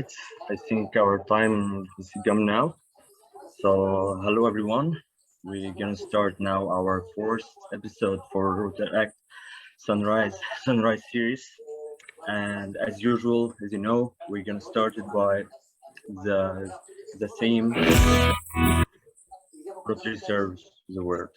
right, I think our time has come now. So, hello everyone. We're gonna start now our fourth episode for Rotaract Sunrise series. And as usual, as you know, we're gonna start it by the the theme Rotary serves the world.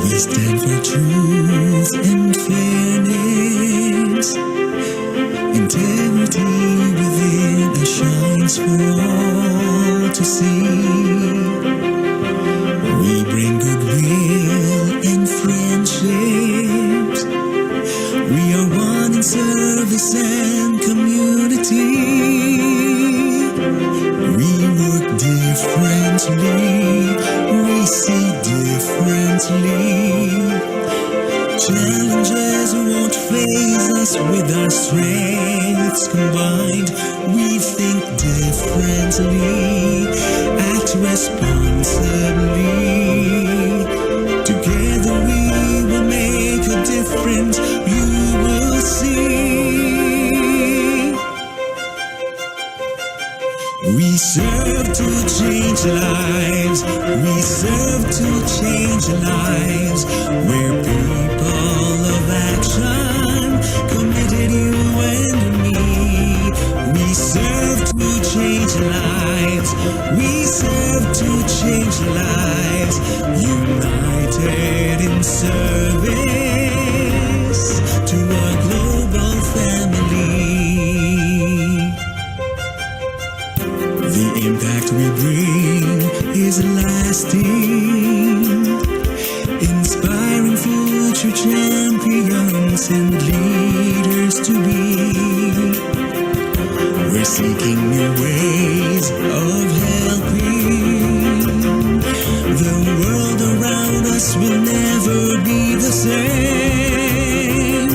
We stand for truth and fairness. Integrity within us shines for all to see. We bring goodwill and friendships. We are one in service and community. We work differently. We see differently. Challenges won't faze us with our strengths combined. We think differently, act responsibly. Together we will make a difference, you will see. We serve to change lives. We serve to change lives. We're people of action, committed you and me. We serve to change lives. We serve to change lives. United in service to our global family. The impact we bring is lasting, inspiring future champions and leaders to be. We're seeking new ways of helping. The world around us will never be the same.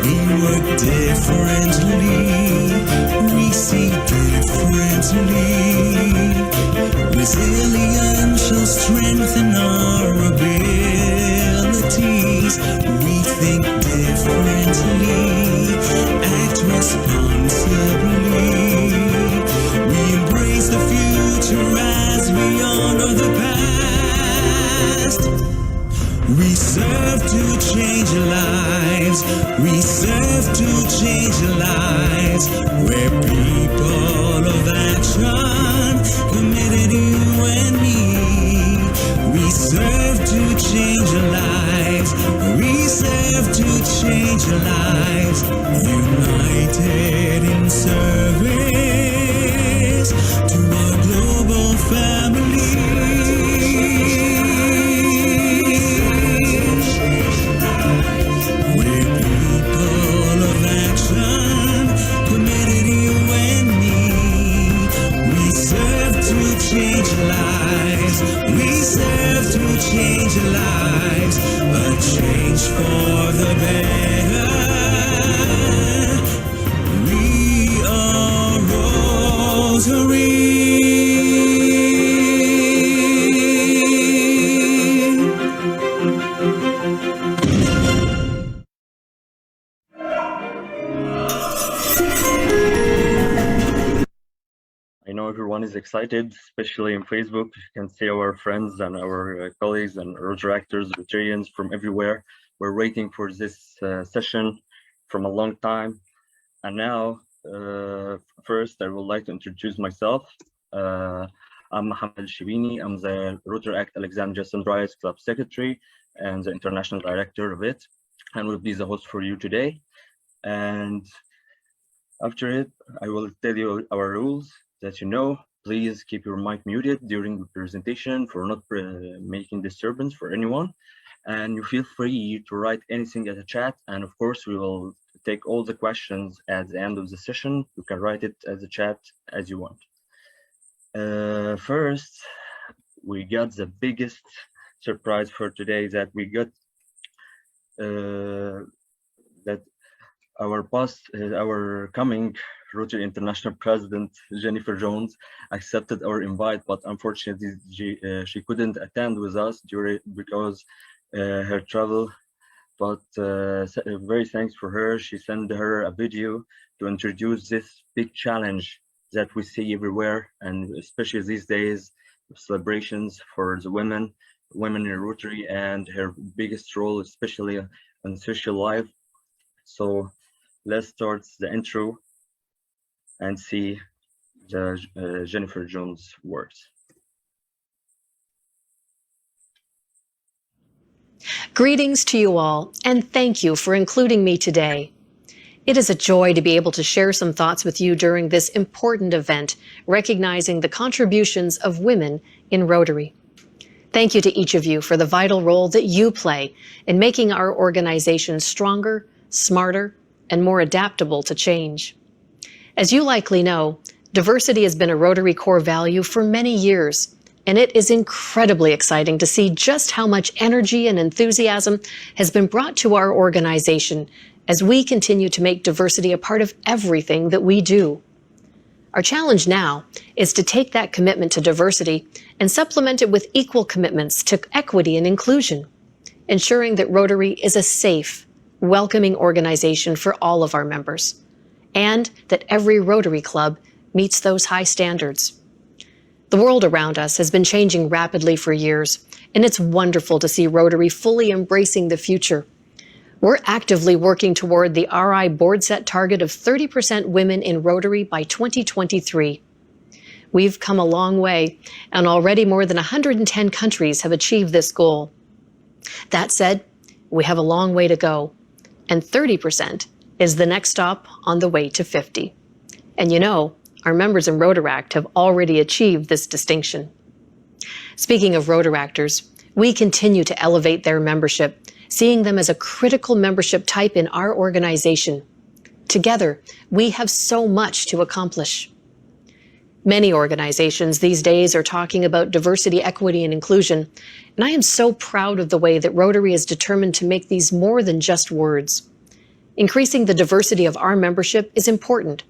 We work differently. We see differently. Resilience shall strengthen our abilities. We think differently, act responsibly. We embrace the future as we honor the past. We serve to change lives. We serve to change lives. We're people of action, committed you and me. We serve to change lives. We serve to change lives. United in service to our global family. We're people of action, committed you and me. We serve to change lives. We serve to change lives. A change for the better. We are Rotary. I know everyone is excited, especially in Facebook. You can see our friends and our colleagues and Rotaractors, Rotarians from everywhere. We're waiting for this session from a long time. And now, first, I would like to introduce myself. I'm Mohammed Shibini. I'm the Rotaract Alexandria Sunrise Club Secretary and the International Director of it, and will be the host for you today. And after it, I will tell you our rules that you know. Please keep your mic muted during the presentation for not making disturbance for anyone. And you feel free to write anything at the chat. And of course, we will take all the questions at the end of the session. You can write it as a chat as you want. First, we got the biggest surprise for today that we got that our coming Rotary International President Jennifer Jones accepted our invite, but unfortunately she couldn't attend with us because her travel. But very thanks for her. She sent her a video to introduce this big challenge that we see everywhere, and especially these days, celebrations for the women in Rotary, and her biggest role, especially in social life. So let's start the intro and see the Jennifer Jones words. Greetings to you all, and thank you for including me today. It is a joy to be able to share some thoughts with you during this important event, recognizing the contributions of women in Rotary. Thank you to each of you for the vital role that you play in making our organization stronger, smarter, and more adaptable to change. As you likely know, diversity has been a Rotary core value for many years, and it is incredibly exciting to see just how much energy and enthusiasm has been brought to our organization as we continue to make diversity a part of everything that we do. Our challenge now is to take that commitment to diversity and supplement it with equal commitments to equity and inclusion, ensuring that Rotary is a safe, welcoming organization for all of our members, and that every Rotary club meets those high standards. The world around us has been changing rapidly for years, and it's wonderful to see Rotary fully embracing the future. We're actively working toward the RI board set target of 30% women in Rotary by 2023. We've come a long way, and already more than 110 countries have achieved this goal. That said, we have a long way to go, and 30% is the next stop on the way to 50. And you know, our members in Rotaract have already achieved this distinction. Speaking of Rotaractors, we continue to elevate their membership, seeing them as a critical membership type in our organization. Together, we have so much to accomplish. Many organizations these days are talking about diversity, equity, and inclusion, and I am so proud of the way that Rotary is determined to make these more than just words. Increasing the diversity of our membership is important,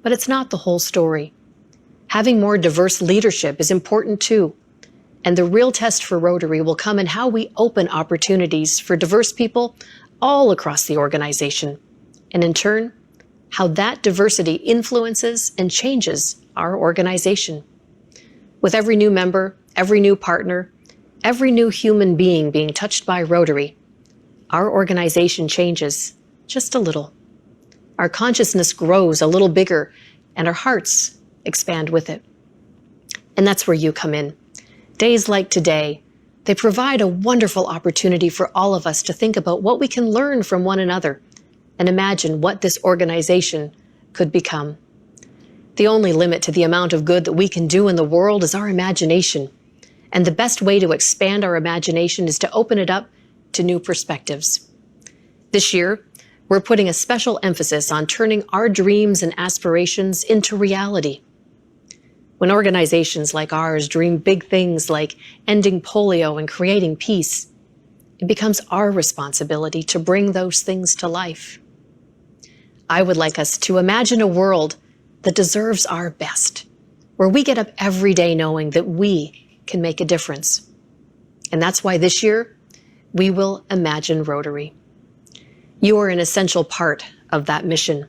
but it's not the whole story. Having more diverse leadership is important too. And the real test for Rotary will come in how we open opportunities for diverse people all across the organization, and in turn, how that diversity influences and changes our organization. With every new member, every new partner, every new human being being touched by Rotary, our organization changes just a little. Our consciousness grows a little bigger, and our hearts expand with it. And that's where you come in. Days like today, they provide a wonderful opportunity for all of us to think about what we can learn from one another and imagine what this organization could become. The only limit to the amount of good that we can do in the world is our imagination. And the best way to expand our imagination is to open it up to new perspectives. This year, we're putting a special emphasis on turning our dreams and aspirations into reality. When organizations like ours dream big things like ending polio and creating peace, it becomes our responsibility to bring those things to life. I would like us to imagine a world that deserves our best, where we get up every day knowing that we can make a difference. And that's why this year, we will imagine Rotary. You are an essential part of that mission.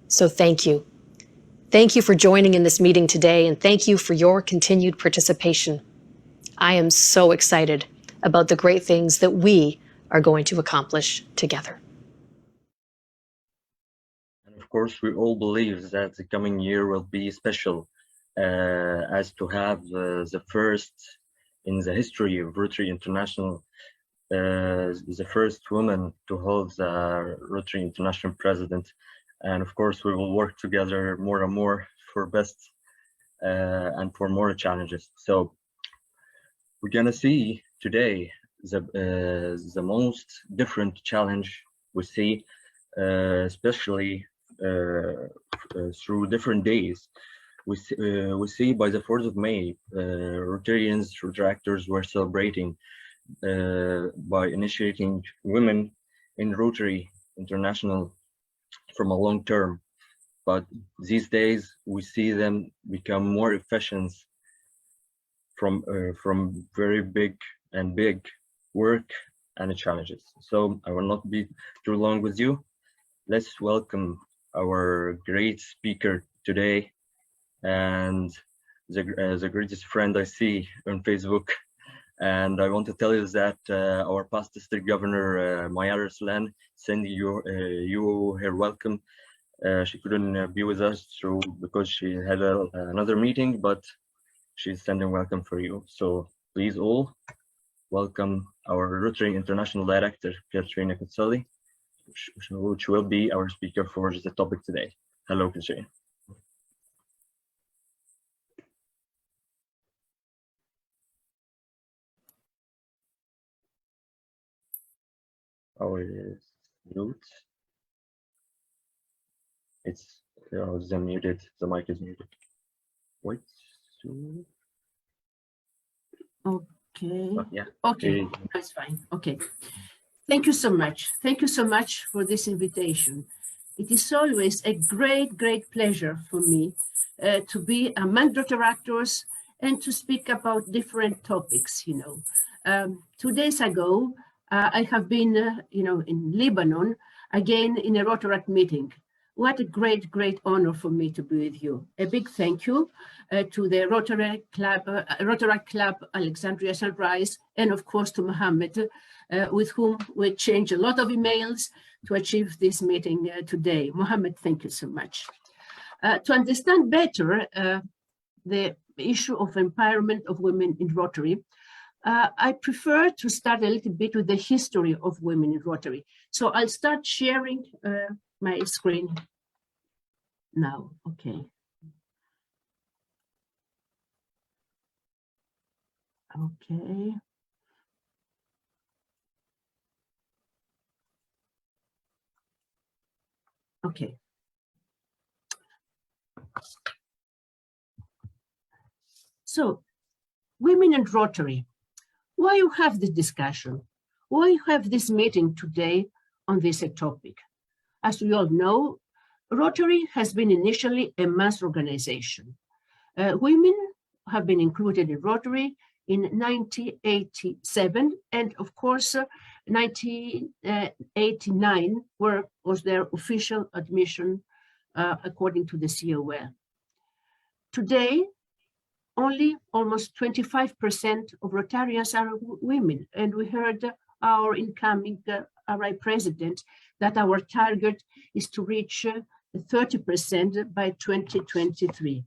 So thank you. Thank you for joining in this meeting today, and thank you for your continued participation. I am so excited about the great things that we are going to accomplish together. And of course, we all believe that the coming year will be special, as to have the first in the history of Rotary International, the first woman to hold the Rotary International President. And of course, we will work together more and more for best and for more challenges. So we're gonna see today the most different challenge we see, especially through different days. We see by the 4th of May, Rotarians, Rotaractors were celebrating by initiating women in Rotary International from a long term. But these days we see them become more efficient from very big work and challenges. So I will not be too long with you. Let's welcome our great speaker today and the greatest friend I see on Facebook. And I want to tell you that our past district governor, Maya Ruslan, sending you her welcome. She couldn't be with us because she had another meeting, but she's sending welcome for you. So please all welcome our Rotary International Director, Katerina Kotsali, which will be our speaker for the topic today. Hello, Katerina. Our mute. It's muted. The mic is muted. Wait. Okay. Oh, yeah. Okay. That's fine. Okay. Thank you so much. Thank you so much for this invitation. It is always a great pleasure for me to be among Rotaractors and to speak about different topics. 2 days ago, I have been, in Lebanon again in a Rotaract meeting. What a great honor for me to be with you. A big thank you to the Rotaract Club Alexandria Sunrise, and of course to Mohammed, with whom we exchanged a lot of emails to achieve this meeting today. Mohammed, thank you so much. To understand better the issue of empowerment of women in Rotary, I prefer to start a little bit with the history of women in Rotary. So I'll start sharing my screen now. Okay. Okay. Okay. So, women in Rotary, why you have this discussion? Why you have this meeting today on this topic? As we all know, Rotary has been initially a mass organization. Women have been included in Rotary in 1987, and of course, 1989 was their official admission according to the COL. Today, only almost 25% of Rotarians are women, and we heard our incoming RI president that our target is to reach 30% by 2023.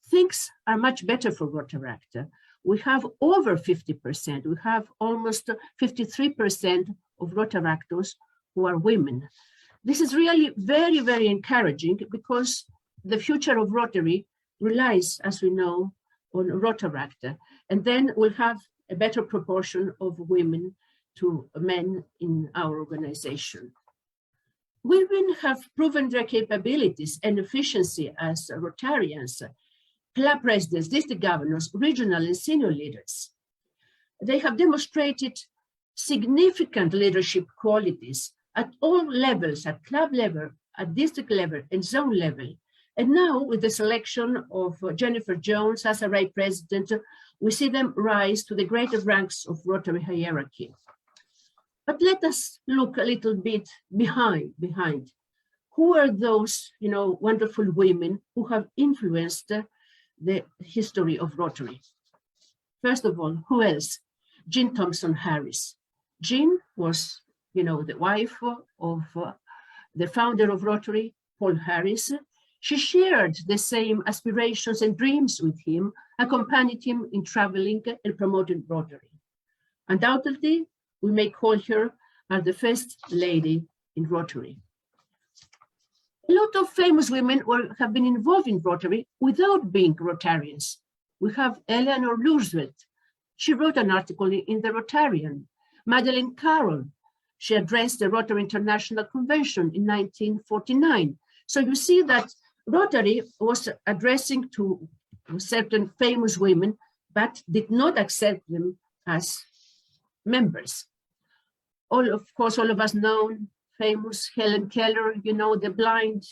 Things are much better for Rotaract. We have over 50%. We have almost 53% of Rotaractors who are women. This is really very encouraging because the future of Rotary relies, as we know, on Rotaract. And then we'll have a better proportion of women to men in our organization. Women have proven their capabilities and efficiency as Rotarians, club presidents, district governors, regional and senior leaders. They have demonstrated significant leadership qualities at all levels, at club level, at district level, and zone level. And now with the selection of Jennifer Jones as a RI president, we see them rise to the greater ranks of Rotary hierarchy. But let us look a little bit behind. Who are those, wonderful women who have influenced the history of Rotary? First of all, who else? Jean Thompson Harris. Jean was, the wife of the founder of Rotary, Paul Harris. She shared the same aspirations and dreams with him, accompanied him in traveling and promoting Rotary. Undoubtedly, we may call her as the first lady in Rotary. A lot of famous women have been involved in Rotary without being Rotarians. We have Eleanor Roosevelt. She wrote an article in the Rotarian. Madeleine Carroll. She addressed the Rotary International Convention in 1949. So you see that Rotary was addressing to certain famous women, but did not accept them as members. Of course, all of us know famous Helen Keller, the blind,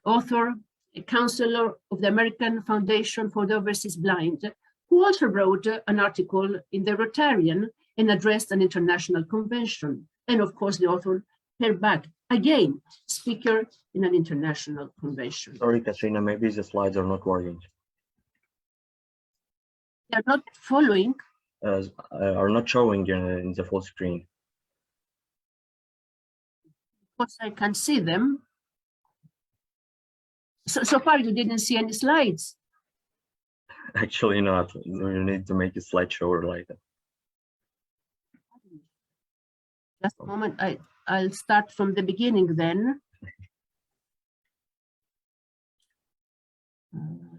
author, a counselor of the American Foundation for the Overseas Blind, who also wrote an article in the Rotarian and addressed an international convention. And of course, the author, Per Bach, again, speaker in an international convention. Sorry, Katerina, maybe the slides are not working. They're not following. Are not showing in the full screen. Of course, I can see them. So far, you didn't see any slides. Actually not. You need to make a slideshow like that. Just a moment, I'll start from the beginning then.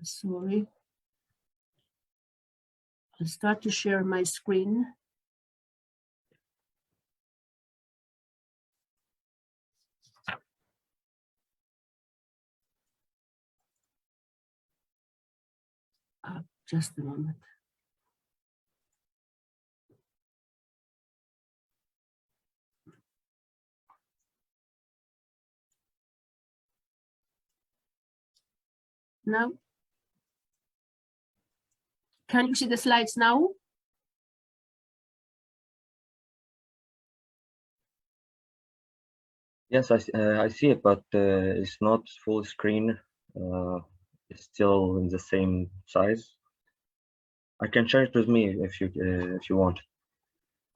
Sorry. I'll start to share my screen. Just a moment. Now, can you see the slides now? Yes, I see it, but it's not full screen. It's still in the same size. I can share it with me if you want.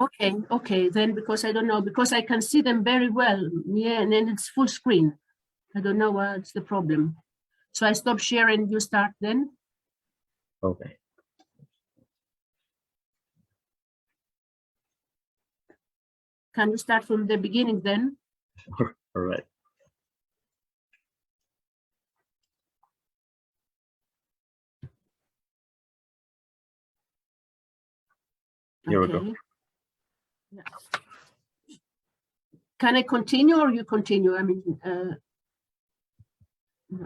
Okay, then, because I don't know, because I can see them very well. Yeah, and then it's full screen. I don't know what's the problem. So I stop sharing, you start then. Okay. Can you start from the beginning then? All right. Here we go. Yeah. Can I continue or you continue? I mean,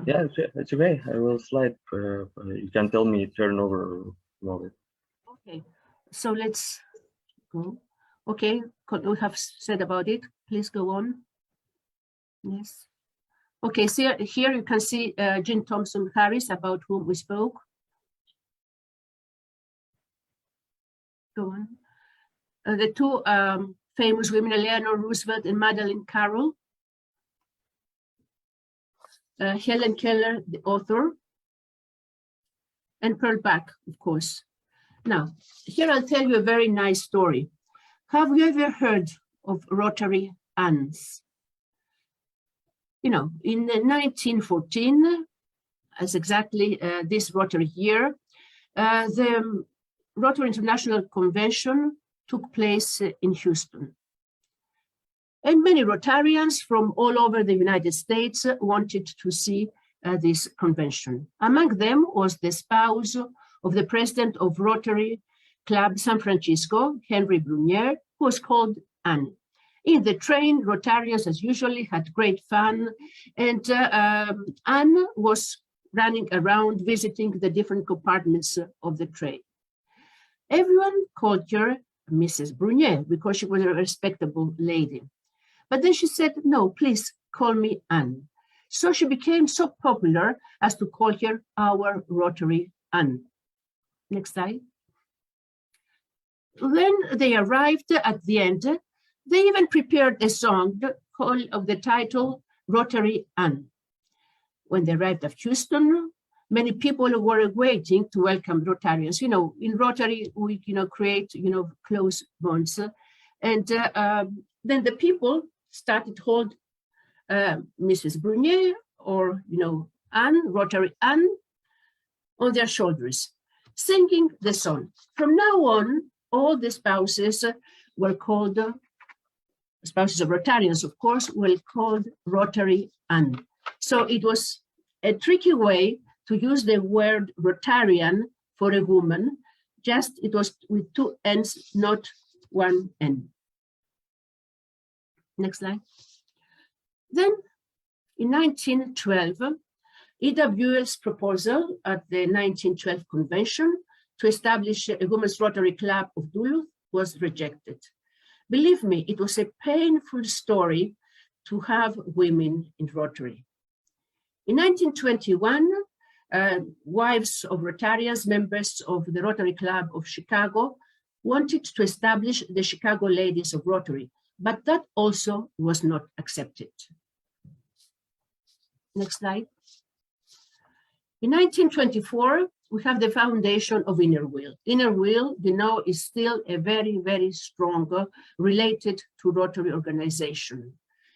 yeah, it's okay. I will slide. You can tell me turn over. Okay, so let's go. Okay, we have said about it. Please go on. Yes. Okay, so here you can see Jean Thompson Harris, about whom we spoke. Go on. The two famous women, Eleanor Roosevelt and Madeleine Carroll. Helen Keller, the author. And Pearl Bach, of course. Now, here I'll tell you a very nice story. Have you ever heard of Rotary Anns? You know, in 1914, as exactly this Rotary year, the Rotary International Convention took place in Houston. And many Rotarians from all over the United States wanted to see this convention. Among them was the spouse of the president of Rotary Club San Francisco, Henry Brunier, who was called Anne. In the train, Rotarians, as usually, had great fun, and Anne was running around visiting the different compartments of the train. Everyone called her Mrs. Brunier because she was a respectable lady. But then she said, no, please call me Anne. So she became so popular as to call her our Rotary Anne. Next slide. When they arrived at the end, they even prepared a song of the title Rotary Anne. When they arrived at Houston, many people were waiting to welcome Rotarians. You know, in Rotary, we create close bonds, and then the people started to hold Mrs. Brunier or Anne, Rotary Anne, on their shoulders, singing the song. From now on, all the spouses were called, spouses of Rotarians, of course, were called Rotary Anne. So it was a tricky way to use the word Rotarian for a woman, just it was with two N's, not one N. Next slide. Then in 1912, Ida Buell's proposal at the 1912 convention to establish a women's Rotary Club of Duluth was rejected. Believe me, it was a painful story to have women in Rotary. In 1921, wives of Rotarians, members of the Rotary Club of Chicago, wanted to establish the Chicago Ladies of Rotary, but that also was not accepted. Next slide. In 1924, we have the foundation of Inner Wheel. Inner Wheel, you know, is still a very, very strong related to Rotary organization.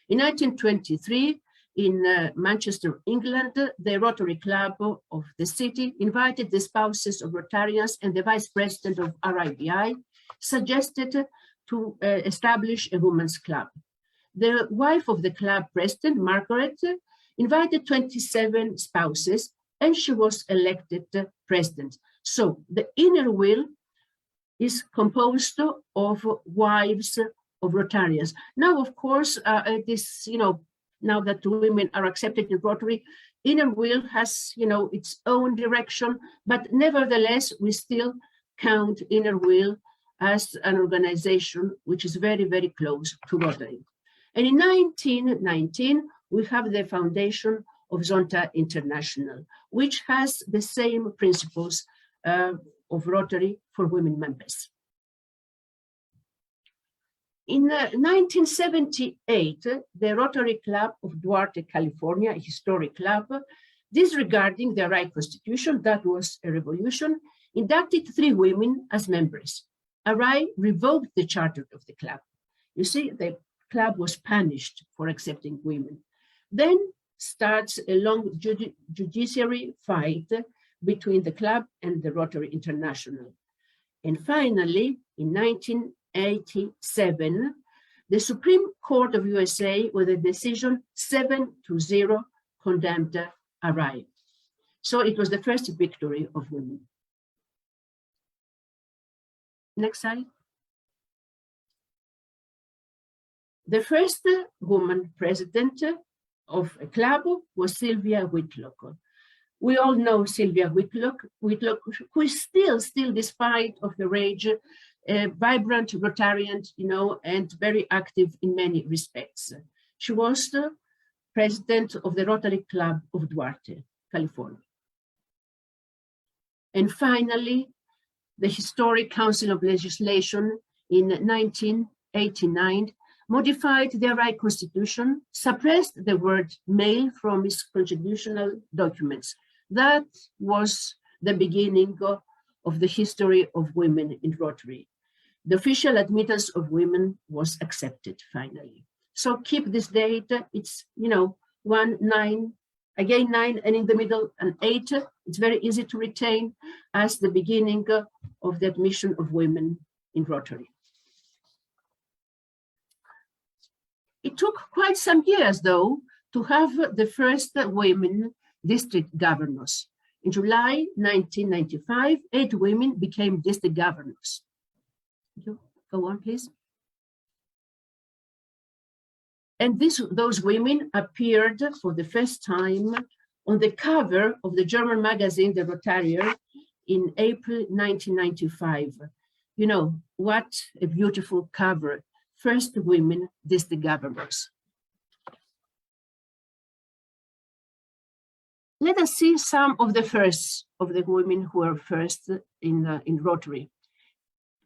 In 1923, in Manchester, England, the Rotary Club of the city invited the spouses of Rotarians and the vice president of RIBI, suggested to establish a women's club. The wife of the club president, Margaret, invited 27 spouses, and she was elected president. So the Inner Wheel is composed of wives of Rotarians. Now, of course, this, you know, now that women are accepted in Rotary, Inner Wheel has, you know, its own direction, but nevertheless, we still count Inner Wheel as an organization which is very, very close to Rotary. And in 1919, we have the foundation of Zonta International, which has the same principles of Rotary for women members. In 1978, the Rotary Club of Duarte, California, a historic club, disregarding the RIBI Constitution, that was a revolution, inducted 3 women as members. RIBI revoked the charter of the club. You see, the club was punished for accepting women. Then starts a long judiciary fight between the club and the Rotary International. And finally, in 1987, the Supreme Court of USA, with a decision 7-0, condemned RIBI. So it was the first victory of women. Next slide. The first woman president of a club was Sylvia Whitlock. We all know Sylvia Whitlock, who is still despite of her age, a vibrant Rotarian, you know, and very active in many respects. She was the president of the Rotary Club of Duarte, California. And finally, the Historic Council of Legislation in 1989 modified the RIBI Constitution, suppressed the word male from its constitutional documents. That was the beginning of the history of women in Rotary. The official admittance of women was accepted finally. So keep this date, it's, you know, 1, 9, again 9, and in the middle an 8. It's very easy to retain as the beginning of the admission of women in Rotary. It took quite some years, though, to have the first women district governors. In July 1995, 8 women became district governors. Go on, please. And those women appeared for the first time on the cover of the German magazine, The Rotarier, in April 1995. You know, what a beautiful cover. First women district governors. Let us see some of the first of the women who were first in Rotary.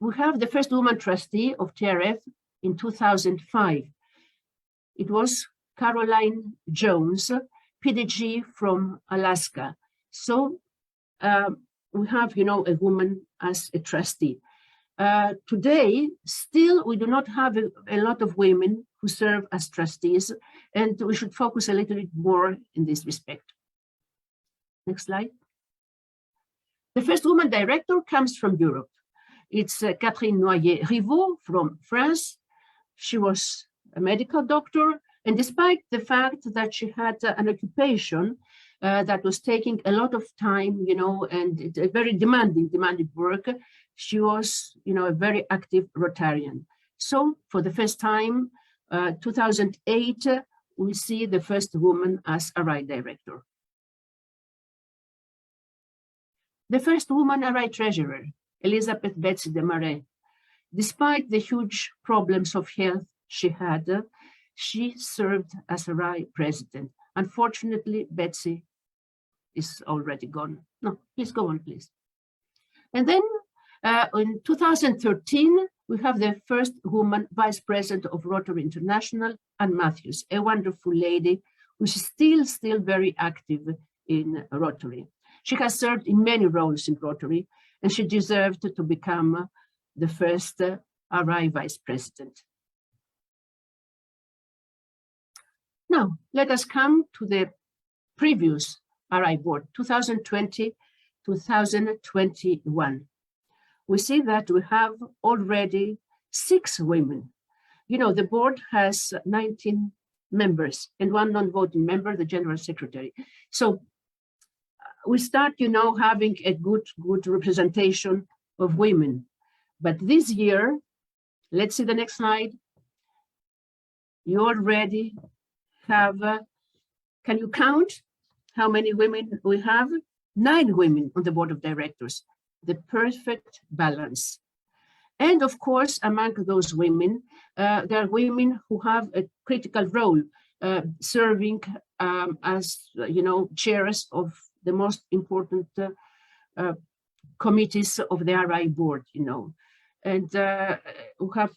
We have the first woman trustee of TRF in 2005. It was Caroline Jones, PDG from Alaska. So we have, you know, a woman as a trustee. Today, still, we do not have a lot of women who serve as trustees, and we should focus a little bit more in this respect. Next slide. The first woman director comes from Europe. It's Catherine Noyer-Rivaud from France. She was a medical doctor, and despite the fact that she had an occupation that was taking a lot of time, you know, and it's a very demanding work, she was, you know, a very active Rotarian. So for the first time, 2008, we see the first woman as a RIBI director. The first woman RIBI treasurer, Elizabeth Betsy Desmarais. Despite the huge problems of health she had, she served as a RAI president. Unfortunately, Betsy is already gone. No, please go on, please. And then in 2013, we have the first woman vice president of Rotary International, Anne Matthews, a wonderful lady who is still very active in Rotary. She has served in many roles in Rotary, and she deserved to become the first RI vice president. Now, let us come to the previous RI board, 2020-2021. We see that we have already 6 women. You know, the board has 19 members and 1 non-voting member, the general secretary. So we start, you know, having a good representation of women. But this year, let's see the next slide. You already have, can you count how many women we have? 9 women on the board of directors, the perfect balance. And of course, among those women, there are women who have a critical role, serving as, you know, chairs of the most important committees of the RI board, you know. And we have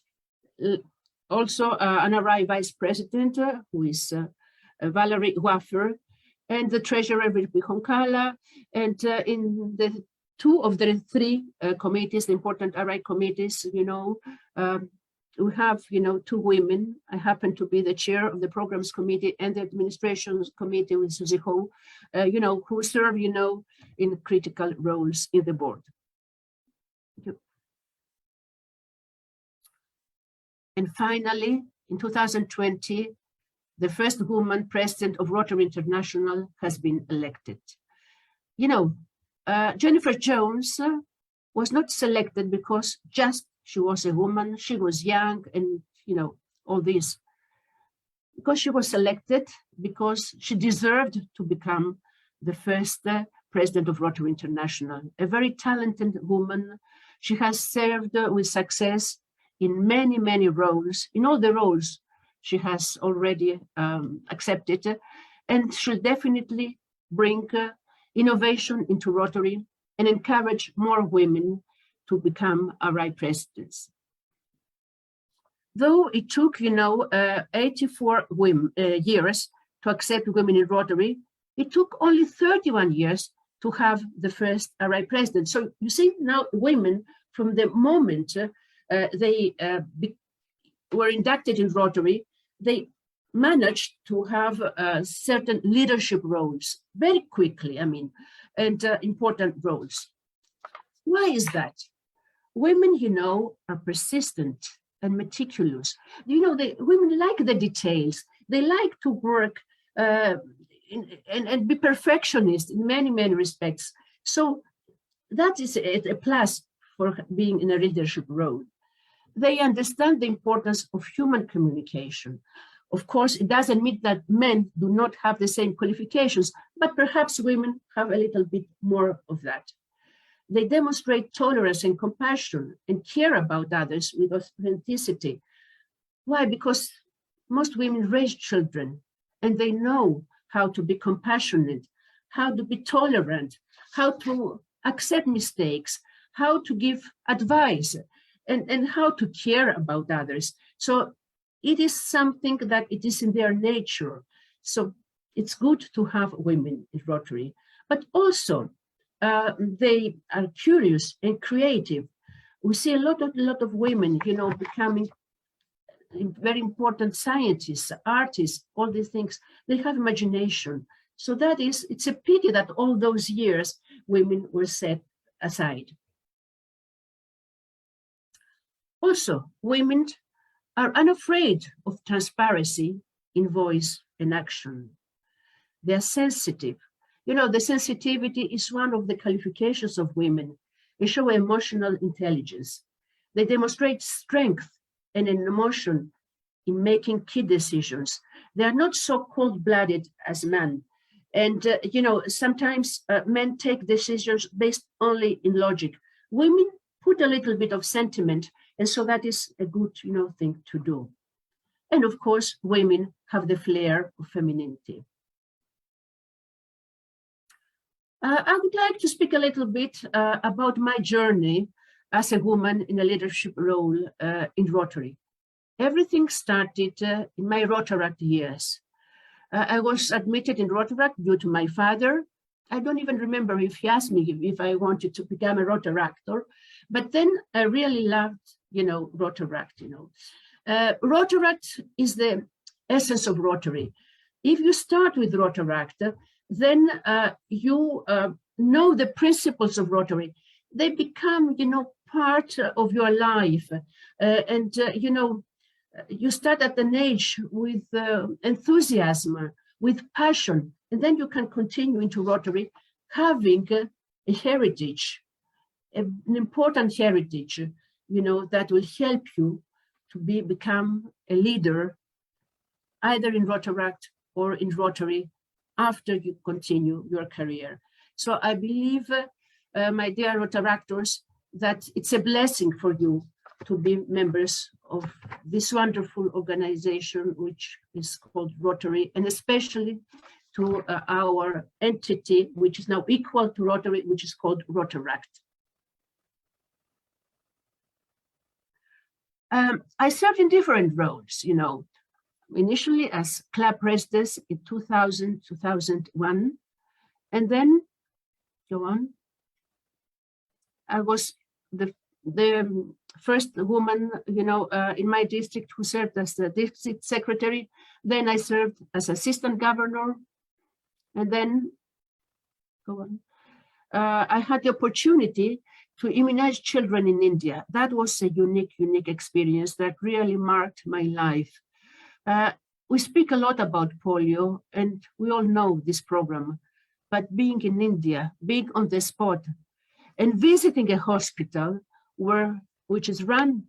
also an RI vice president, who is Valerie Waffer, and the treasurer, Virpi Honkala, and in the 2 of the 3 committees, the important RI committees, you know, we have, you know, 2 women. I happen to be the chair of the programs committee and the administrations committee with Susie Ho, you know, who serve, you know, in critical roles in the board. Thank you. And finally, in 2020, the first woman president of Rotary International has been elected. You know, Jennifer Jones was not selected because just she was a woman, she was young, and, you know, all this. Because she was selected because she deserved to become the first president of Rotary International, a very talented woman. She has served with success in many roles, in all the roles she has already accepted, and she'll definitely bring innovation into Rotary and encourage more women to become RI presidents. Though it took, you know, 84 years to accept women in Rotary, it took only 31 years to have the first RI president. So you see now women, from the moment they were inducted in Rotary, they managed to have certain leadership roles very quickly, I mean, and important roles. Why is that? Women, you know, are persistent and meticulous. You know, women like the details. They like to work and be perfectionist in many respects. So that is a plus for being in a leadership role. They understand the importance of human communication. Of course, it doesn't mean that men do not have the same qualifications, but perhaps women have a little bit more of that. They demonstrate tolerance and compassion and care about others with authenticity. Why? Because most women raise children and they know how to be compassionate, how to be tolerant, how to accept mistakes, how to give advice, and how to care about others. So it is something that it is in their nature. So it's good to have women in Rotary, but also they are curious and creative. We see a lot of women, you know, becoming very important scientists, artists, all these things. They have imagination. So that is, it's a pity that all those years women were set aside. Also, women are unafraid of transparency in voice and action. They're sensitive. You know, the sensitivity is one of the qualifications of women. They show emotional intelligence. They demonstrate strength and an emotion in making key decisions. They are not so cold-blooded as men. And, you know, sometimes men take decisions based only in logic. Women put a little bit of sentiment And so that is a good, thing to do. And of course, women have the flair of femininity. I would like to speak a little bit about my journey as a woman in a leadership role in Rotary. Everything started in my Rotaract years. I was admitted in Rotaract due to my father. I don't even remember if he asked me if I wanted to become a Rotaractor, but then I really loved, Rotaract, Rotaract is the essence of Rotary. If you start with Rotaract, then you know the principles of Rotary. They become, part of your life. You start at an age with enthusiasm, with passion, and then you can continue into Rotary having a heritage, an important heritage, that will help you to become a leader, either in Rotaract or in Rotary after you continue your career. So I believe, my dear Rotaractors, that it's a blessing for you to be members of this wonderful organization, which is called Rotary, and especially to our entity, which is now equal to Rotary, which is called Rotaract. I served in different roles, initially as club president in 2000, 2001, and then, go on, I was the first woman, in my district who served as the district secretary. Then I served as assistant governor, and then, go on, I had the opportunity to immunize children in India. That was a unique experience that really marked my life. We speak a lot about polio, and we all know this program, but being in India, being on the spot, and visiting a hospital which is run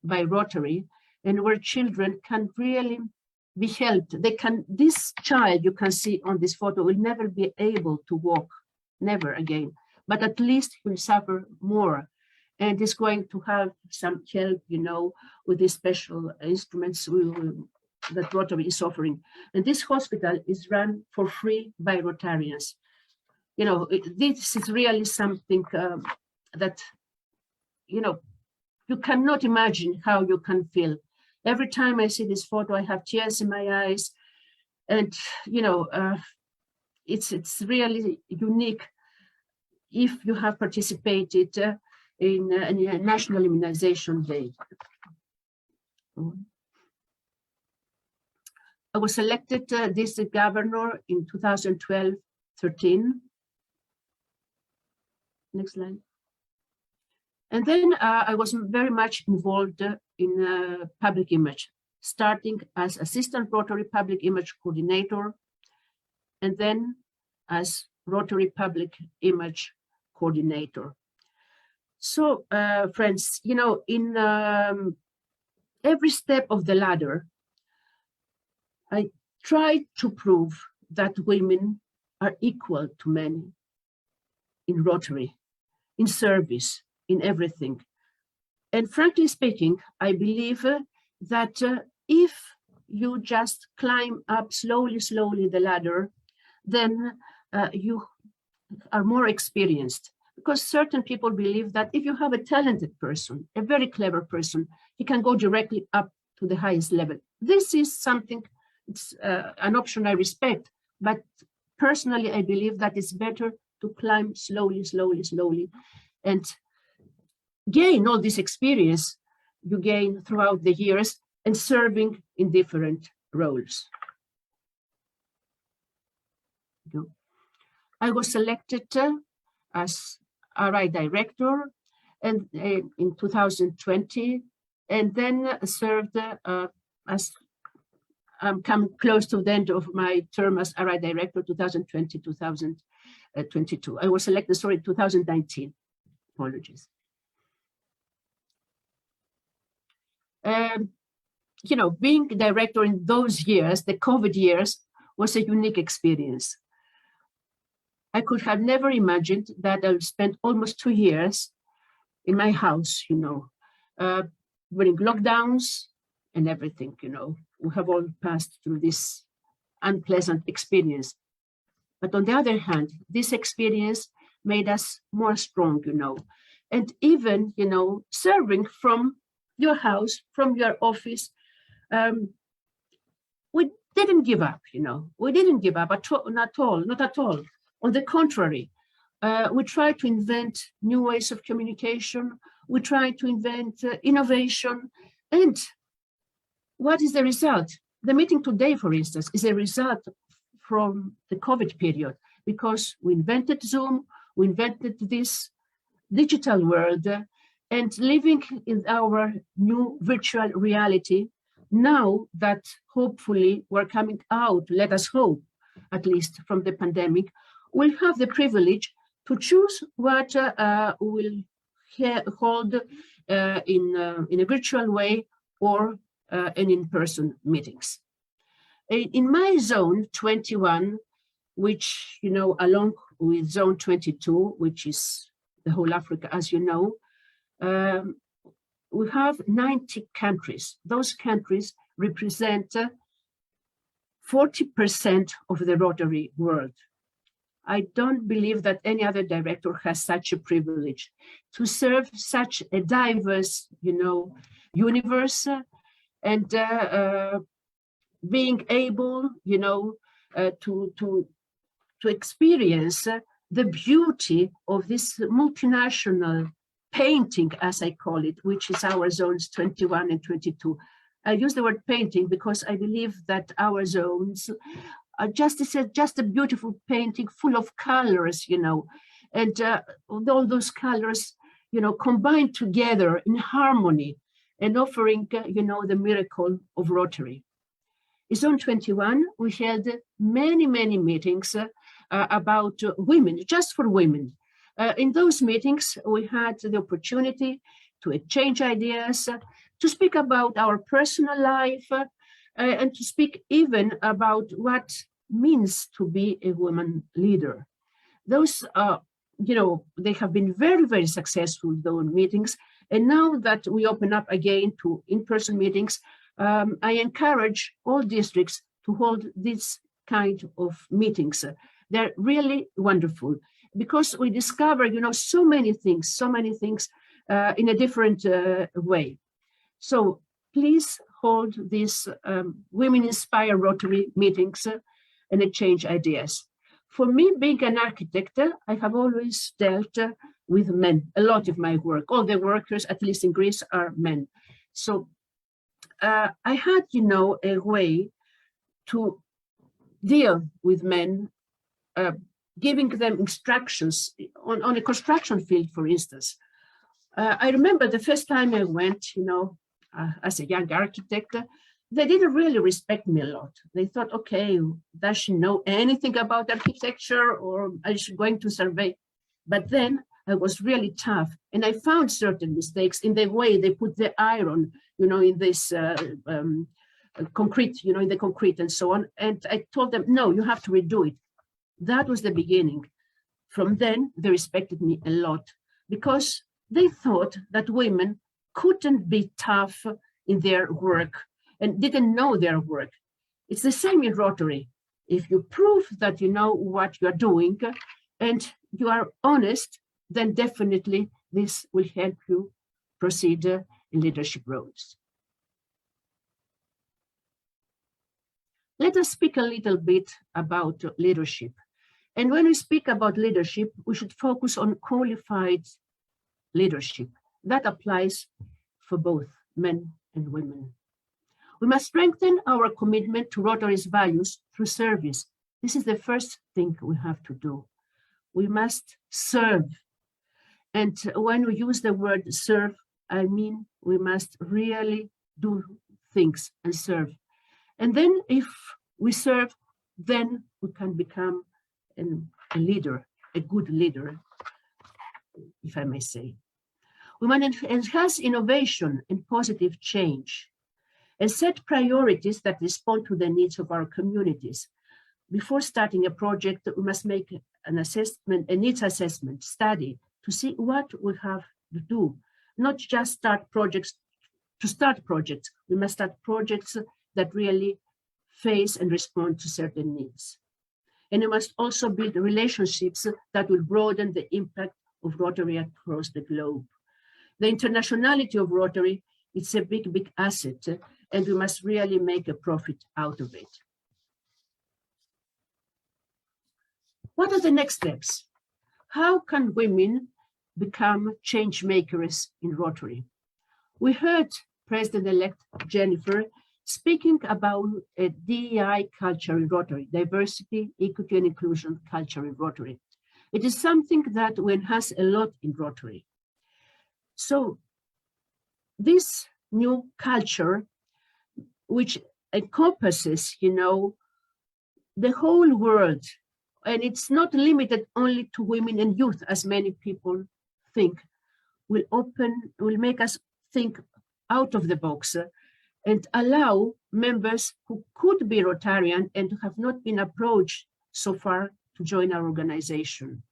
by Rotary, and where children can really be helped. This child you can see on this photo will never be able to walk, never again, but at least he will suffer more, and is going to have some help, with these special instruments that Rotary is offering. And this hospital is run for free by Rotarians. This is really something that, you cannot imagine how you can feel. Every time I see this photo, I have tears in my eyes, and it's really unique if you have participated in a National Immunization Day. I was elected district governor in 2012-13. Next slide. And then I was very much involved in public image, starting as assistant Rotary public image coordinator, and then as Rotary public image coordinator. So, friends, in every step of the ladder, I try to prove that women are equal to men in Rotary, in service, in everything. And frankly speaking, I believe that if you just climb up slowly the ladder, then you are more experienced. Because certain people believe that if you have a talented person, a very clever person, he can go directly up to the highest level. This is something, it's an option I respect, but personally I believe that it's better to climb slowly, and gain all this experience you gain throughout the years and serving in different roles. I was elected as RI director and in 2020, and then served as I'm come close to the end of my term as RI director, 2020-2022. I was elected, sorry, 2019. Apologies. Being director in those years, the COVID years, was a unique experience. I could have never imagined that I would spend almost 2 years in my house, during lockdowns and everything, we have all passed through this unpleasant experience. But on the other hand, this experience made us more strong, and even, serving from your house, from your office, we didn't give up, we didn't give up not at all. On the contrary, we tried to invent new ways of communication. We tried to invent innovation. And what is the result? The meeting today, for instance, is a result from the COVID period, because we invented Zoom, we invented this digital world, and living in our new virtual reality, now that hopefully we're coming out, let us hope, at least from the pandemic, we'll have the privilege to choose what we'll hold in a virtual way or in in-person meetings. In my zone 21, which, along with zone 22, which is the whole Africa, as you know, we have 90 countries. Those countries represent 40% of the Rotary world. I don't believe that any other director has such a privilege to serve such a diverse, universe, and being able, to experience the beauty of this multinational painting, as I call it, which is our zones 21 and 22. I use the word painting because I believe that our zones are just a beautiful painting full of colors, and all those colors, combined together in harmony and offering, the miracle of Rotary. In Zone 21, we held many, many meetings about women, just for women. In those meetings, we had the opportunity to exchange ideas, to speak about our personal life, and to speak even about what means to be a woman leader. Those, they have been very, very successful, those meetings. And now that we open up again to in-person meetings, I encourage all districts to hold this kind of meetings. They're really wonderful because we discover, so many things in a different way. So please hold these Women Inspire Rotary meetings and exchange ideas. For me, being an architect, I have always dealt with men. A lot of my work, all the workers, at least in Greece, are men. So I had, a way to deal with men, giving them instructions on a construction field, for instance. I remember the first time I went, as a young architect, they didn't really respect me a lot. They thought, okay, does she know anything about architecture, or is she going to survey? But then I was really tough, and I found certain mistakes in the way they put the iron, in this concrete, in the concrete and so on. And I told them, no, you have to redo it. That was the beginning. From then, they respected me a lot because they thought that women couldn't be tough in their work and didn't know their work. It's the same in Rotary. If you prove that you know what you're doing and you are honest, then definitely this will help you proceed in leadership roles. Let us speak a little bit about leadership. And when we speak about leadership, we should focus on qualified leadership. That applies for both men and women. We must strengthen our commitment to Rotary's values through service. This is the first thing we have to do. We must serve. And when we use the word serve, I mean we must really do things and serve. And then if we serve, then we can become a leader, a good leader, if I may say. We must enhance innovation and positive change and set priorities that respond to the needs of our communities. Before starting a project, we must make an assessment, a needs assessment study to see what we have to do, not just start projects to start projects. We must start projects that really face and respond to certain needs. And we must also build relationships that will broaden the impact of Rotary across the globe. The internationality of Rotary, it's a big, big asset, and we must really make a profit out of it. What are the next steps? How can women become change makers in Rotary? We heard President-elect Jennifer speaking about a DEI culture in Rotary, diversity, equity, and inclusion culture in Rotary. It is something that we enhance a lot in Rotary. So this new culture, which encompasses, the whole world, and it's not limited only to women and youth, as many people think, will make us think out of the box and allow members who could be Rotarian and have not been approached so far to join our organization.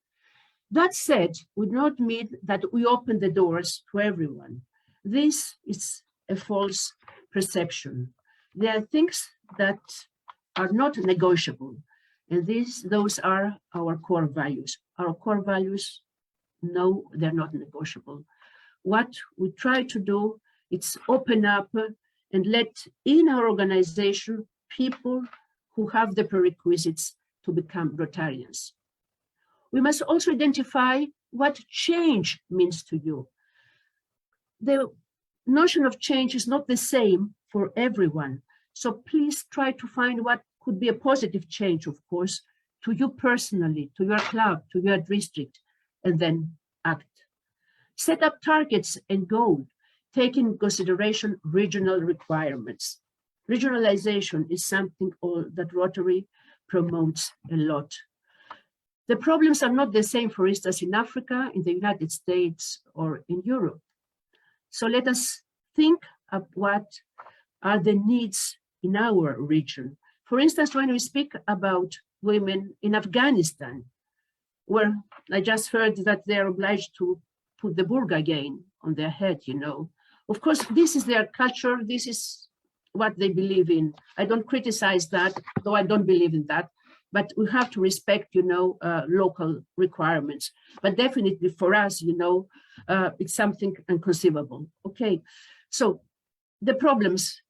That said, would not mean that we open the doors to everyone. This is a false perception. There are things that are not negotiable, and those are our core values. Our core values, no, they're not negotiable. What we try to do is open up and let in our organization people who have the prerequisites to become Rotarians. We must also identify what change means to you. The notion of change is not the same for everyone. So please try to find what could be a positive change, of course, to you personally, to your club, to your district, and then act. Set up targets and goals, taking into consideration regional requirements. Regionalization is something that Rotary promotes a lot. The problems are not the same, for instance, in Africa, in the United States, or in Europe. So let us think of what are the needs in our region. For instance, when we speak about women in Afghanistan, where I just heard that they're obliged to put the burqa again on their head, Of course, this is their culture, this is what they believe in. I don't criticize that, though I don't believe in that, but we have to respect, local requirements. But definitely for us, it's something inconceivable. Okay, so the problems,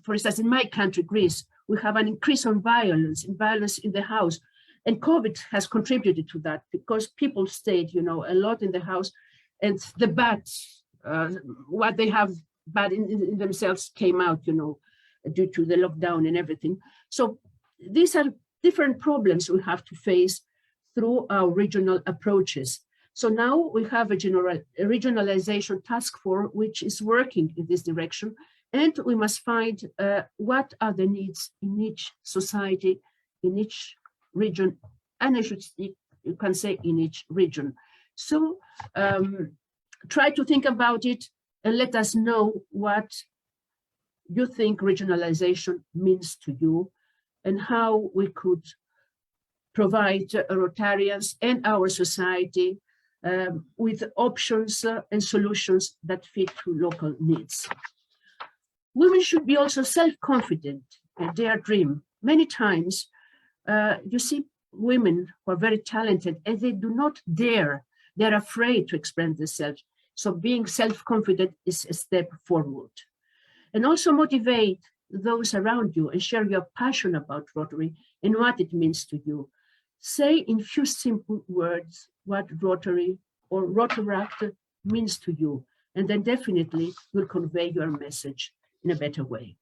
for instance, in my country, Greece, we have an increase on violence in the house. And COVID has contributed to that because people stayed, a lot in the house, and the bad, what they have bad in themselves came out, due to the lockdown and everything. So these are different problems we have to face through our regional approaches. So now we have a regionalization task force which is working in this direction, and we must find what are the needs in each society, in each region, and you can say in each region. So try to think about it and let us know what you think regionalization means to you and how we could provide Rotarians and our society with options and solutions that fit to local needs. Women should be also self-confident in their dream. Many times you see women who are very talented and they do not dare, they're afraid to express themselves. So being self-confident is a step forward. And also motivate those around you and share your passion about Rotary and what it means to you. Say in few simple words what Rotary or Rotaract means to you, and then definitely will convey your message in a better way.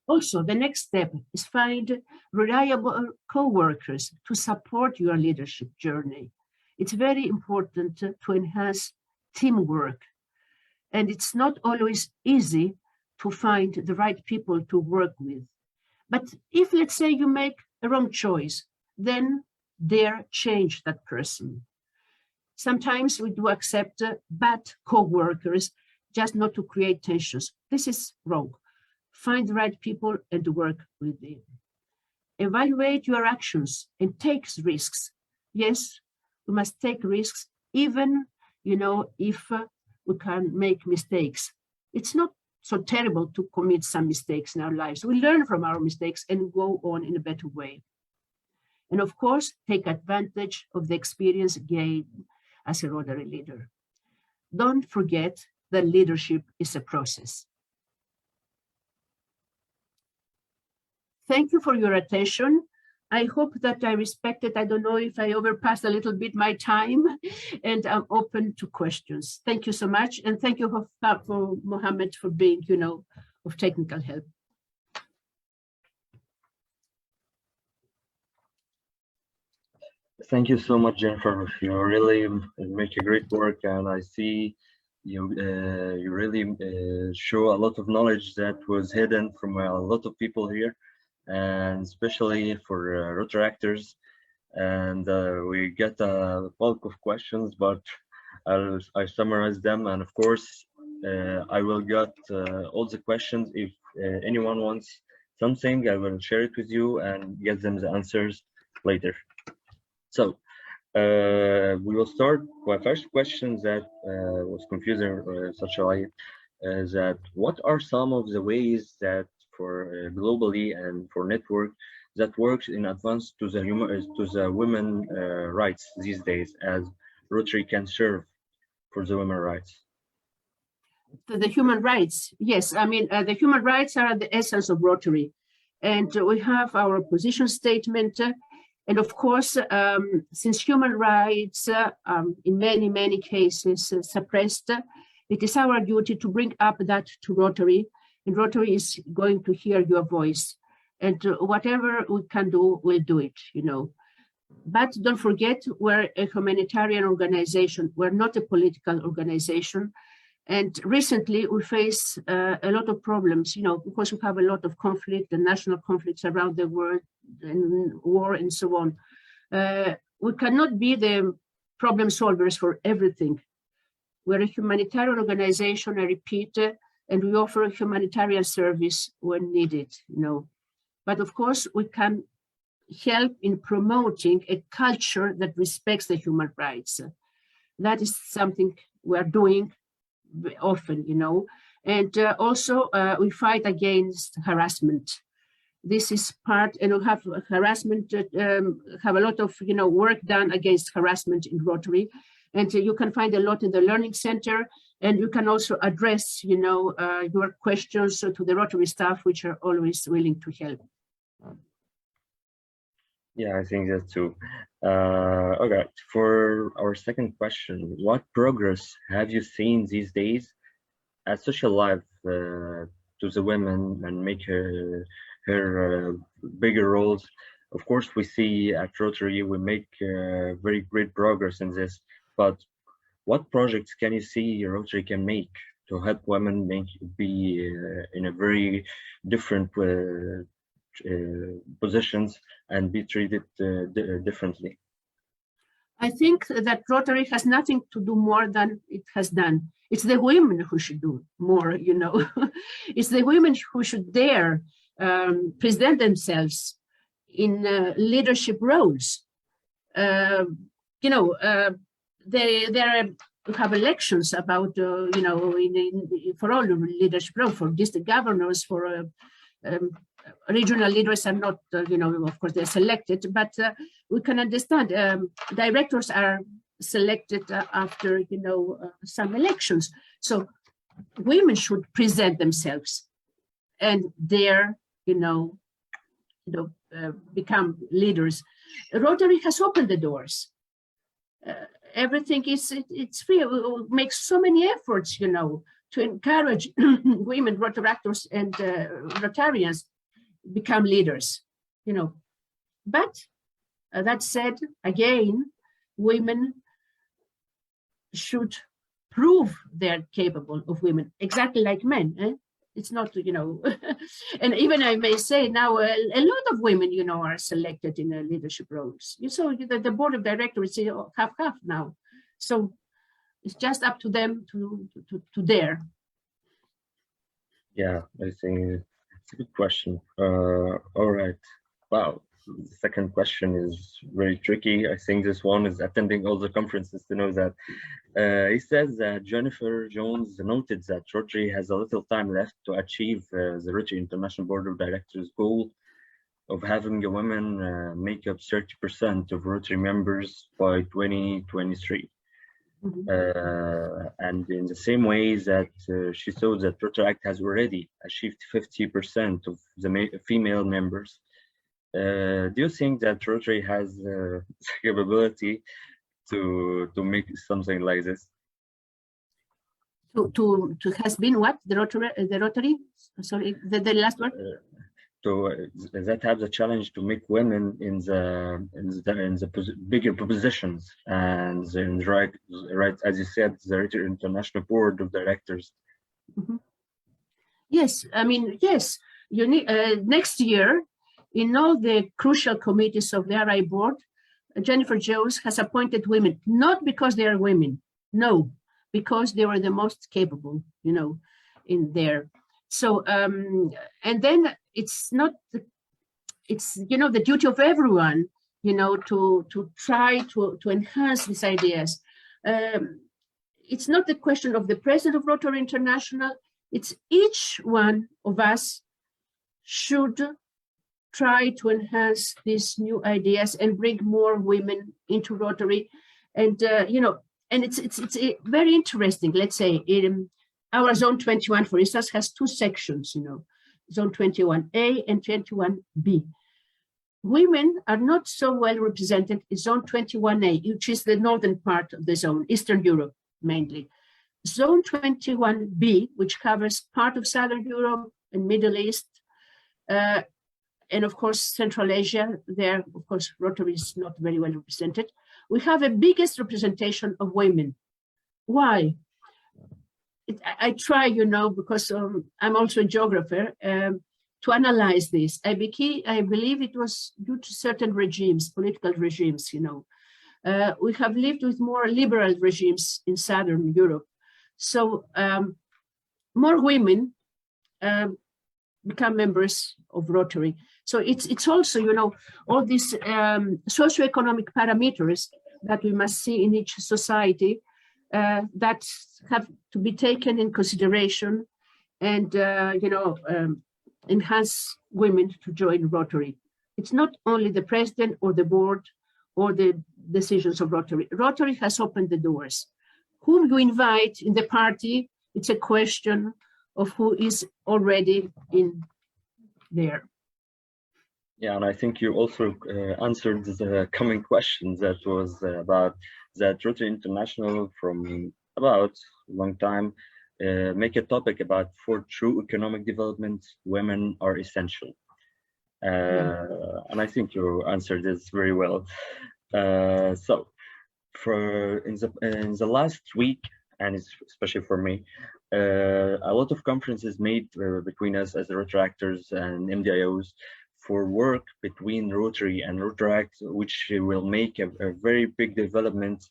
Also, the next step is find reliable co-workers to support your leadership journey. It's very important to enhance teamwork, and it's not always easy to find the right people to work with. But if, let's say, you make a wrong choice, then dare change that person. Sometimes we do accept bad co-workers just not to create tensions. This is wrong. Find the right people and work with them. Evaluate your actions and take risks. Yes, we must take risks even if we can make mistakes. It's not so terrible to commit some mistakes in our lives. We learn from our mistakes and go on in a better way. And of course, take advantage of the experience gained as a Rotary leader. Don't forget that leadership is a process. Thank you for your attention. I hope that I respected, I don't know if I overpassed a little bit my time, and I'm open to questions. Thank you so much. And thank you for Mohammed for being, of technical help. Thank you so much, Jennifer. You really make a great work, and I see you really show a lot of knowledge that was hidden from a lot of people here, and especially for Rotaractors. And we get a bulk of questions, but I summarize them, and of course I will get all the questions. If anyone wants something, I will share it with you and get them the answers later. So we will start with first question that was confusing such a way, that what are some of the ways that for globally and for network that works in advance to the women rights these days, as Rotary can serve for the women rights? The human rights, yes. I mean, the human rights are the essence of Rotary. And we have our position statement. And of course, since human rights in many, many cases suppressed, it is our duty to bring up that to Rotary. And Rotary is going to hear your voice. And whatever we can do, we'll do it, But don't forget, we're a humanitarian organization. We're not a political organization. And recently, we face a lot of problems, because we have a lot of conflict and national conflicts around the world and war and so on. We cannot be the problem solvers for everything. We're a humanitarian organization, I repeat, and we offer a humanitarian service when needed, But of course, we can help in promoting a culture that respects the human rights. That is something we're doing often, and also we fight against harassment. This is part, and we have harassment, have a lot of, work done against harassment in Rotary, and you can find a lot in the Learning Center, and you can also address, your questions to the Rotary staff, which are always willing to help. Yeah, I think that too. Okay, for our second question, what progress have you seen these days at social life to the women and make her bigger roles? Of course, we see at Rotary we make very great progress in this, but what projects can you see Rotary can make to help women be in a very different positions and be treated differently? I think that Rotary has nothing to do more than it has done. It's the women who should do more, It's the women who should dare present themselves in leadership roles. We have elections about, for all leadership roles, for district governors, for regional leaders are not, of course, they're selected, but we can understand directors are selected after, some elections. So women should present themselves and dare, become leaders. Rotary has opened the doors. Everything it's free. We make so many efforts, to encourage women Rotaractors and Rotarians become leaders, But that said, again, women should prove they're capable of women, exactly like men. It's not, and even I may say now a lot of women, are selected in leadership roles. So the board of directors is half now. So it's just up to them to dare. Yeah, I think it's a good question. All right. Wow. the second question is very tricky. I think this one is attending all the conferences to know that. He says that Jennifer Jones noted that Rotary has a little time left to achieve the Rotary International Board of Directors goal of having a women make up 30% of Rotary members by 2023. And in the same way that she saw that Rotaract has already achieved 50% of the female members. Do you think that Rotary has the capability to make something like this? To has been what the Rotary? Sorry, the last word. That have the challenge to make women in the bigger positions and in right as you said, the Rotary International Board of Directors. Yes, I mean yes. You need next year in all the crucial committees of the RI board. Jennifer Jones has appointed women, not because they are women, no, because they were the most capable, you know, in there. So, and then it's not, it's, you know, the duty of everyone, you know, to try to enhance these ideas. It's not the question of the president of Rotary International, it's each one of us should try to enhance these new ideas and bring more women into Rotary. And, you know, and it's very interesting. Let's say in our Zone 21, for instance, has two sections, you know, Zone 21A and 21B. Women are not so well represented in Zone 21A, which is the northern part of the zone, Eastern Europe mainly. Zone 21B, which covers part of Southern Europe and Middle East, and of course, Central Asia, there, of course, Rotary is not very well represented. We have the biggest representation of women. Why? I try, you know, because I'm also a geographer, to analyze this. I believe it was due to certain regimes, political regimes, you know. We have lived with more liberal regimes in Southern Europe. So more women become members of Rotary. So it's also, you know, all these socioeconomic parameters that we must see in each society that have to be taken in consideration and, you know, enhance women to join Rotary. It's not only the president or the board or the decisions of Rotary. Rotary has opened the doors. Whom you invite in the party, it's a question of who is already in there. Yeah, and I think you also answered the coming question that was about that Rotary International from about a long time make a topic about for true economic development, women are essential. And I think you answered this very well. So for in the last week, and especially for me, a lot of conferences made between us as Rotaractors and MDIOs for work between Rotary and Rotaract, which will make a very big development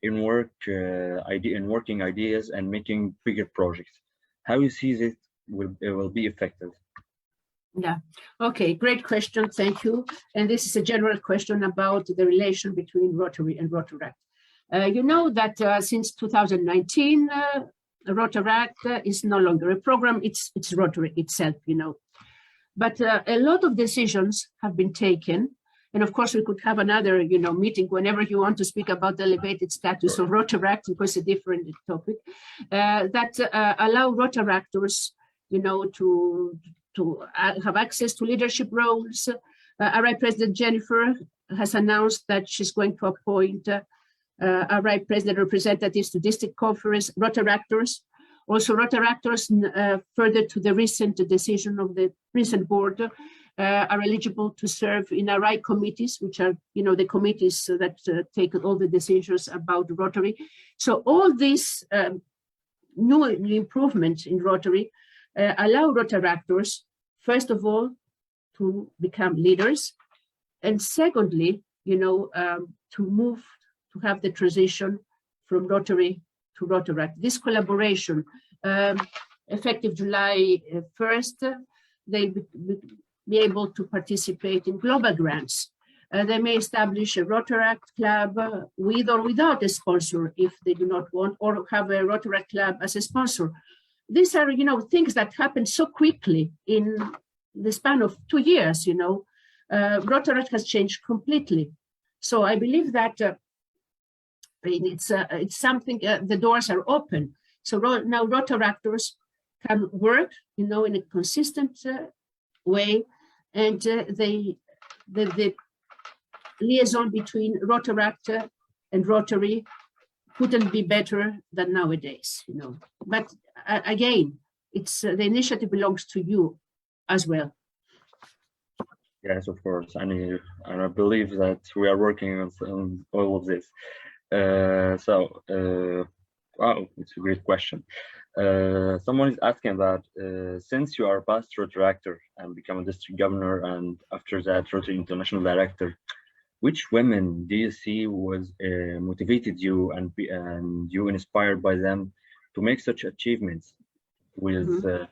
in working ideas and making bigger projects. How you see this will be effective? Yeah, okay, great question, thank you. And this is a general question about the relation between Rotary and Rotaract. You know that since 2019, Rotaract is no longer a program, it's Rotary itself, you know. But a lot of decisions have been taken. And of course, we could have another, you know, meeting whenever you want to speak about the elevated status of Rotaract, because it's a different topic, that allow Rotaractors, you know, to have access to leadership roles. RI President Jennifer has announced that she's going to appoint RI President representatives to district conference Rotaractors. Also, Rotaractors, further to the recent decision of the recent board, are eligible to serve in RI committees, which are, you know, the committees that take all the decisions about Rotary. So all these new improvements in Rotary allow Rotaractors, first of all, to become leaders, and secondly, you know, to move to have the transition from Rotary to Rotaract. This collaboration, effective July 1st, they be able to participate in global grants. They may establish a Rotaract club with or without a sponsor if they do not want, or have a Rotaract club as a sponsor. These are, things that happen so quickly in the span of 2 years. Rotaract has changed completely. So I believe that it's something. The doors are open. So now Rotaractors can work, in a consistent way, and the liaison between Rotaract and Rotary couldn't be better than nowadays. But again, it's the initiative belongs to you as well. Yes, of course. And I believe that we are working on all of this. Wow, it's a great question. Someone is asking that since you are past Rotaractor and become a district governor, and after that Rotary International Director, which women do you see was motivated you and you inspired by them to make such achievements with the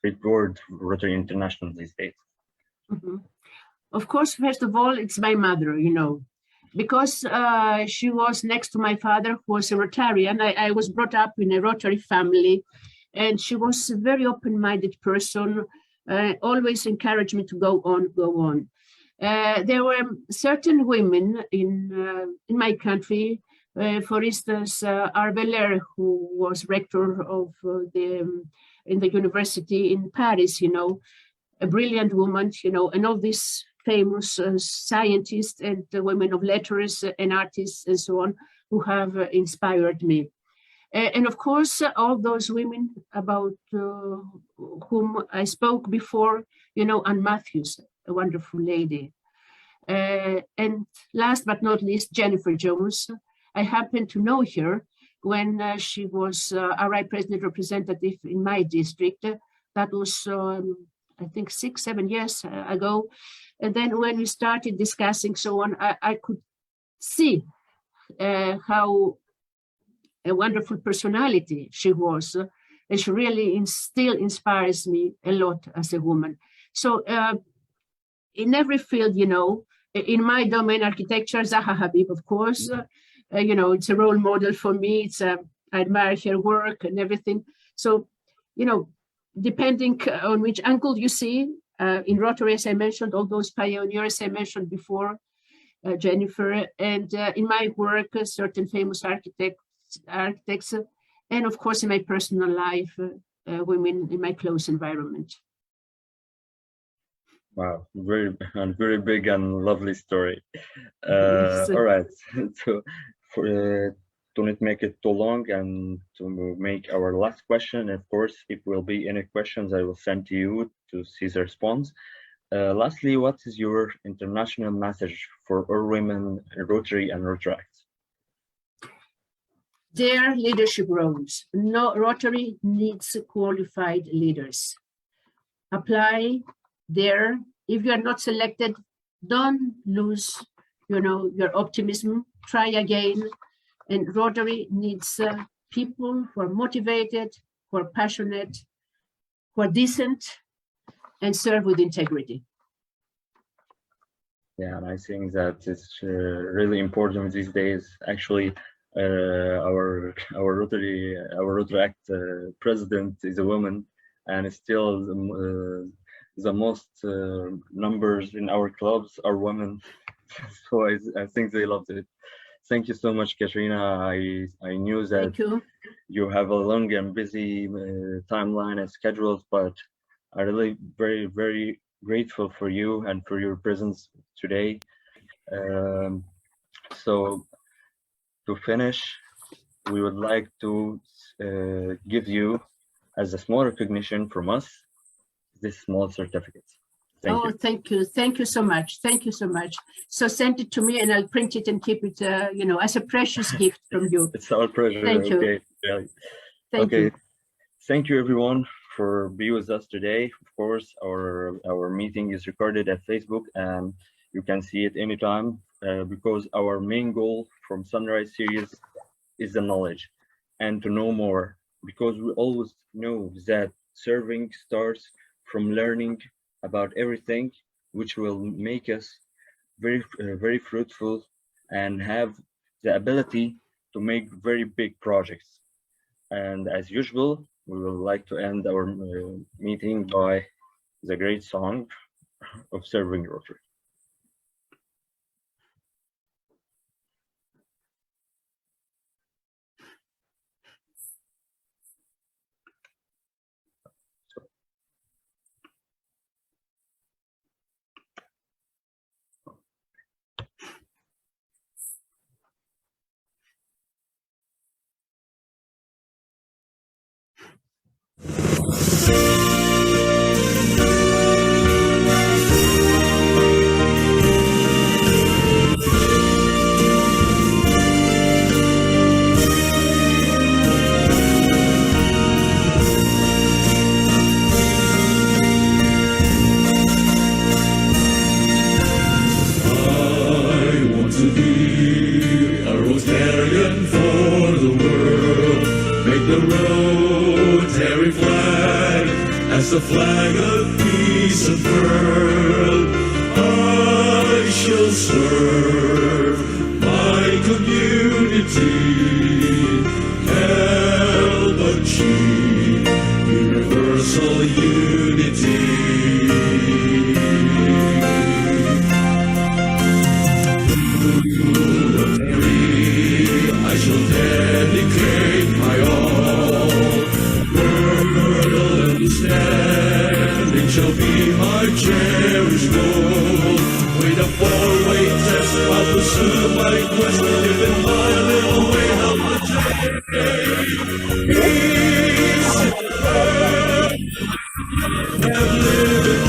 great board Rotary International these days? Of course, first of all, it's my mother, because she was next to my father, who was a Rotarian. I was brought up in a Rotary family, and she was a very open-minded person, always encouraged me to go on. There were certain women in my country, for instance, Arbeler, who was rector of in the university in Paris, a brilliant woman, and all these famous scientists and women of letters and artists and so on, who have inspired me. And of course, all those women about whom I spoke before, Anne Matthews, a wonderful lady. And last but not least, Jennifer Jones. I happened to know her when she was RI president representative in my district. That was, I think, 6-7 years ago. And then when we started discussing so on, I could see how a wonderful personality she was. And she really still inspires me a lot as a woman. So in every field, in my domain, architecture, Zaha Habib, of course, it's a role model for me. I admire her work and everything. So, depending on which angle you see, in Rotary, as I mentioned, all those pioneers I mentioned before, Jennifer, and in my work, certain famous architects, and of course in my personal life, women in my close environment. Wow, very big and lovely story. All right, so to not make it too long and to make our last question, of course, if will be any questions, I will send to you to see the response. Lastly, what is your international message for all women in Rotary and Rotaract? Their leadership roles. No, Rotary needs qualified leaders. Apply there. If you are not selected, don't lose, your optimism. Try again. And Rotary needs people who are motivated, who are passionate, who are decent, and serve with integrity. Yeah, and I think that it's really important these days. Actually, our Rotaract president is a woman, and it's still the most numbers in our clubs are women. So I think they loved it. Thank you so much, Katerina. I knew that you have a long and busy timeline and schedules, but I'm really very, very grateful for you and for your presence today. So to finish, we would like to give you, as a small recognition from us, this small certificate. Thank you. Thank you. Thank you so much. Thank you so much. So send it to me and I'll print it and keep it, as a precious gift from you. It's our pleasure. Thank you. Okay. Yeah. Thank you. Thank you, everyone, for being with us today. Of course, our meeting is recorded at Facebook, and you can see it anytime because our main goal from Sunrise series is the knowledge and to know more, because we always know that serving starts from learning about everything, which will make us very fruitful and have the ability to make very big projects. And as usual, we would like to end our meeting by the great song of Serving Rotary. The flag of peace unfurled, I shall serve my community, help achieve universal unity. To Rotary, I shall dedicate my all. World understanding shall be my cherished goal. With a four-way test, I'll pursue my quest, living my little way of the day. Peace in the world, and live in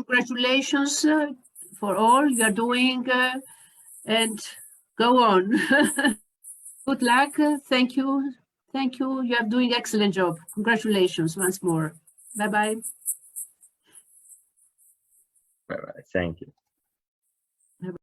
Congratulations for all you are doing and go on. Good luck. Thank you. Thank you. You are doing excellent job. Congratulations once more. Bye-bye. Thank you.